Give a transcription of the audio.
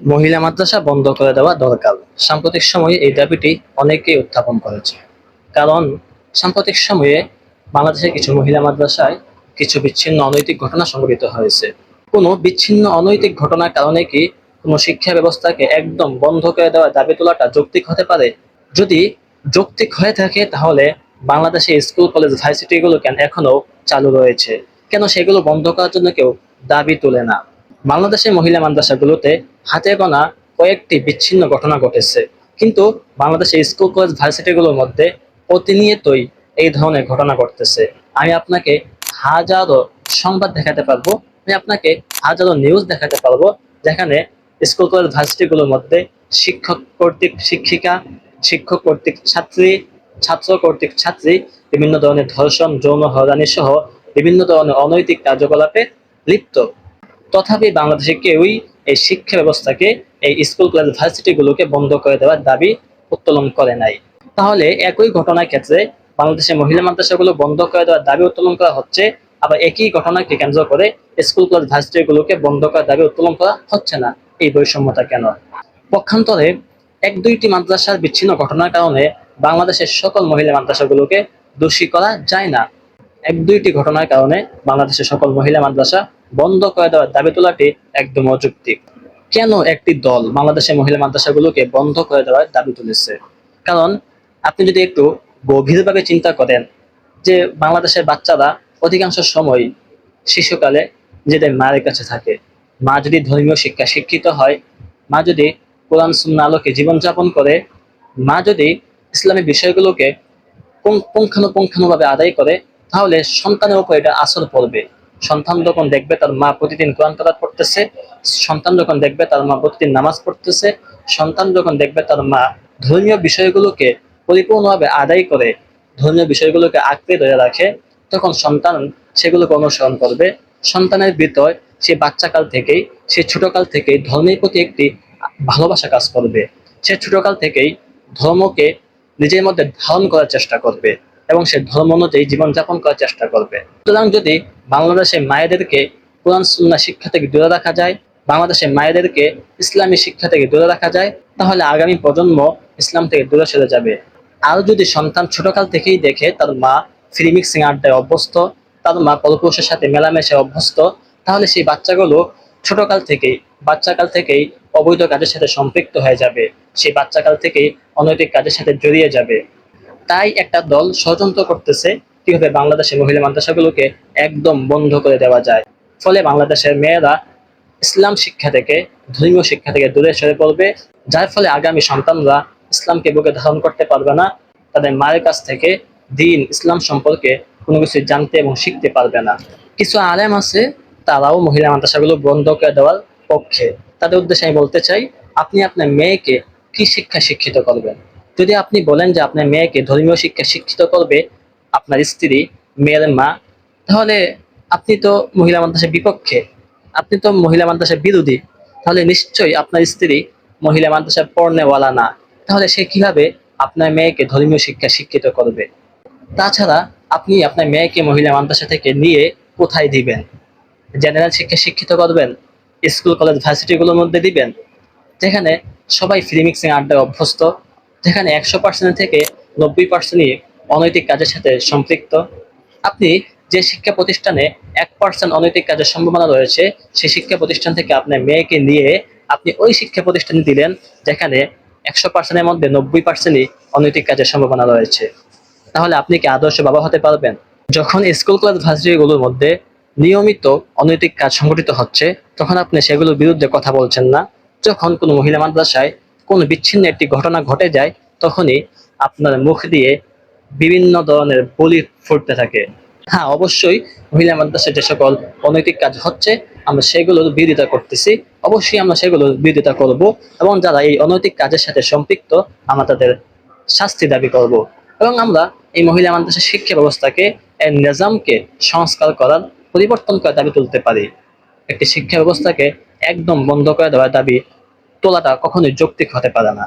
মহিলা মাদ্রাসা বন্ধ করে দেওয়া দরকার। সাম্প্রতিক সময়ে এই দাবিটি অনেকেই উত্থাপন করেছে। কারণ সাম্প্রতিক সময়ে বাংলাদেশের কিছু মহিলা মাদ্রাসায় কিছু বিচ্ছিন্ন অনৈতিক ঘটনা সংঘটিত হয়েছে। কোনো বিচ্ছিন্ন অনৈতিক ঘটনার কারণে কি কোনো শিক্ষা ব্যবস্থাকে একদম বন্ধ করে দেওয়ার দাবি তোলাটা যৌক্তিক হতে পারে? যদি যৌক্তিক হয়ে থাকে তাহলে বাংলাদেশে স্কুল কলেজ ভার্সিটিগুলো কেন এখনো চালু রয়েছে? কেন সেগুলো বন্ধ করার জন্য কেউ দাবি তোলে না? বাংলাদেশের মহিলা মাদ্রাসাগুলোতে হাতে গোনা কয়েকটি বিচ্ছিন্ন ঘটনা ঘটেছে, কিন্তু বাংলাদেশের স্কুল কলেজ ভার্সিটিগুলোর মধ্যে প্রতিনিয়তই এই ধরনের ঘটনা ঘটতেছে। আমি আপনাকে হাজারো সংবাদ দেখাতে পারবো, আমি আপনাকে হাজারো নিউজ দেখাতে পারবো যেখানে স্কুল কলেজ ভার্সিটিগুলোর মধ্যে শিক্ষক কর্তৃক শিক্ষিকা, শিক্ষক কর্তৃক ছাত্রী, ছাত্র কর্তৃক ছাত্রী বিভিন্ন ধরনের ধর্ষণ, যৌন হয়রানি সহ বিভিন্ন ধরনের অনৈতিক কার্যকলাপে লিপ্ত। তথাপি বাংলাদেশে কেউই এই শিক্ষা ব্যবস্থাকে, এই স্কুল কলেজ ভার্সিটিগুলোকে বন্ধ করে দেওয়ার দাবি উত্তোলন করে নাই। তাহলে একই ঘটনার ক্ষেত্রে বাংলাদেশের মহিলা মাদ্রাসাগুলো বন্ধ করে দেওয়ার দাবি উত্তোলন করা হচ্ছে, আবার একই ঘটনাকে কেন্দ্র করে স্কুল কলেজ ভার্সিটিগুলোকে বন্ধ করার দাবি উত্তোলন করা হচ্ছে না। এই বৈষম্যতা কেন? পক্ষান্তরে এক দুইটি মাদ্রাসার বিচ্ছিন্ন ঘটনার কারণে বাংলাদেশের সকল মহিলা মাদ্রাসাগুলোকে দোষী করা যায় না। এক দুইটি ঘটনার কারণে বাংলাদেশের সকল মহিলা মাদ্রাসা বন্ধ করে দেওয়ার দাবি তোলাটি একদম অযৌক্তিক। কেন একটি দল বাংলাদেশের মহিলা মাদ্রাসাগুলোকে বন্ধ করে দেওয়ার দাবি তুলেছে? কারণ আপনি যদি একটু গভীরভাবে চিন্তা করেন যে বাংলাদেশের বাচ্চারা অধিকাংশ সময় শিশুকালে নিজেদের মায়ের কাছে থাকে। মা যদি ধর্মীয় শিক্ষা শিক্ষিত হয়, মা যদি কোরআন সুন্নাহ আলোকে জীবনযাপন করে, মা যদি ইসলামী বিষয়গুলোকে পুঙ্খানুপুঙ্খানুভাবে আদায় করে, তাহলে সন্তানের উপর এটা আসর পড়বে। সন্তান যখন দেখবে তার মা প্রতিদিন কোরআন তেলাওয়াত করতেছে, সন্তান যখন দেখবে তার মা প্রতিদিন নামাজ পড়তেছে, সন্তান যখন দেখবে তার মা ধর্মীয় বিষয়গুলোকে পরিপূর্ণভাবে আদায় করে, ধর্মীয় বিষয়গুলোকে আঁকড়ে ধরে রাখে, তখন সন্তান সেগুলোকে অনুসরণ করবে। সন্তানের ভিতর সে বাচ্চাকাল থেকেই, সে ছোটকাল থেকেই ধর্মের প্রতি একটি ভালোবাসা কাজ করবে। সে ছোটকাল থেকেই ধর্মকে নিজের মধ্যে ধারণ করার চেষ্টা করবে এবং সে ধর্ম অনুযায়ী জীবনযাপন করার চেষ্টা করবে। সুতরাং যদি বাংলাদেশের মায়েদেরকে কোরআন সুন্নাহ শিক্ষা থেকে দূরে রাখা যায়, বাংলাদেশের মায়েদেরকে ইসলামী শিক্ষা থেকে দূরে রাখা যায়, তাহলে আগামী প্রজন্ম ইসলাম থেকে দূরে সরে যাবে। আর যদি সন্তান ছোটকাল থেকেই দেখে তার মা ফ্রি মিক্সিং আড্ডায় অভ্যস্ত, তার মা পরপুরুষের সাথে মেলামেশে অভ্যস্ত, তাহলে সেই বাচ্চাগুলো বাচ্চাকাল থেকেই অবৈধ কাজের সাথে সম্পৃক্ত হয়ে যাবে, সেই বাচ্চাকাল থেকেই অনৈতিক কাজের সাথে জড়িয়ে যাবে। তাই একটা দল ষড়যন্ত্র করতেছে কিভাবে বাংলাদেশের মহিলা মাদ্রাসাগুলোকে একদম বন্ধ করে দেওয়া যায়। ফলে বাংলাদেশের মেয়েরা ইসলাম শিক্ষা থেকে, ধর্মীয় শিক্ষা থেকে দূরে সরে পড়বে, যার ফলে আগামী সন্তানরা ইসলামকে বুকে ধারণ করতে পারবে না, তাদের মায়ের কাছ থেকে দিন ইসলাম সম্পর্কে কোনো কিছু জানতে এবং শিখতে পারবে না। কিছু আলেম আছে, তারাও মহিলা মাদ্রাসাগুলো বন্ধ করে দেওয়ার পক্ষে। তাদের উদ্দেশ্যে আমি বলতে চাই, আপনি আপনার মেয়েকে কি শিক্ষা শিক্ষিত করবেন? যদি আপনি বলেন যে আপনার মেয়েকে ধর্মীয় শিক্ষা শিক্ষিত করবে আপনার স্ত্রী, মেয়ের মা, তাহলে আপনি তো মহিলা মাদ্রাসার বিপক্ষে, আপনি তো মহিলা মাদ্রাসার বিরোধী। তাহলে নিশ্চয়ই আপনার স্ত্রী মহিলা মাদ্রাসার পড়নেওয়ালা না। তাহলে সে কিভাবে আপনার মেয়েকে ধর্মীয় শিক্ষা শিক্ষিত করবে? তাছাড়া আপনি আপনার মেয়েকে মহিলা মাদ্রাসা থেকে নিয়ে কোথায় দিবেন? জেনারেল শিক্ষা শিক্ষিত করবেন? স্কুল কলেজ ভার্সিটিগুলোর মধ্যে দিবেন যেখানে সবাই ফ্রি মিক্সিং আড্ডায় অভ্যস্ত, যেখানে 100% থেকে 90%ই অনৈতিক কাজের সাথে সম্পৃক্ত? আপনি যে শিক্ষা প্রতিষ্ঠানে 1% অনৈতিক কাজের সম্ভাবনা রয়েছে, সেই শিক্ষা প্রতিষ্ঠান থেকে আপনার মেয়েকে নিয়ে আপনি ওই শিক্ষা প্রতিষ্ঠানে দিলেন যেখানে 100%-এর মধ্যে 90%ই অনৈতিক কাজের সম্ভাবনা রয়েছে। তাহলে আপনি কি আদর্শ বাবা হতে পারবেন? যখন স্কুল কলেজ ভার্সিটিগুলোর মধ্যে নিয়মিত অনৈতিক কাজ সংঘটিত হচ্ছে, তখন আপনি সেগুলোর বিরুদ্ধে কথা বলছেন না। যখন কোনো মহিলা মাদ্রাসায় কোনো বিচ্ছিন্ন একটি ঘটনা ঘটে যায়, তখনই আপনার মুখ দিয়ে বিভিন্ন ধরনের বলি ফুটতে থাকে। হ্যাঁ, অবশ্যই মহিলা মাদ্রাসায় যে সকল অনৈতিক কাজ হচ্ছে আমরা সেগুলোর বিরোধিতা করতেছি, অবশ্যই আমরা সেগুলোর বিরোধিতা করব, এবং যারা এই অনৈতিক কাজের সাথে সম্পৃক্ত আমরা তাদের শাস্তি দাবি করব। এবং আমরা এই মহিলা মাদ্রাসা শিক্ষা ব্যবস্থাকে, এর নিজামকে সংস্কার করার, পরিবর্তন করার দাবি তুলতে পারি। একটি শিক্ষা ব্যবস্থাকে একদম বন্ধ করে দেওয়ার দাবি তোলাটা কখনোই যৌক্তিক হতে পারে না।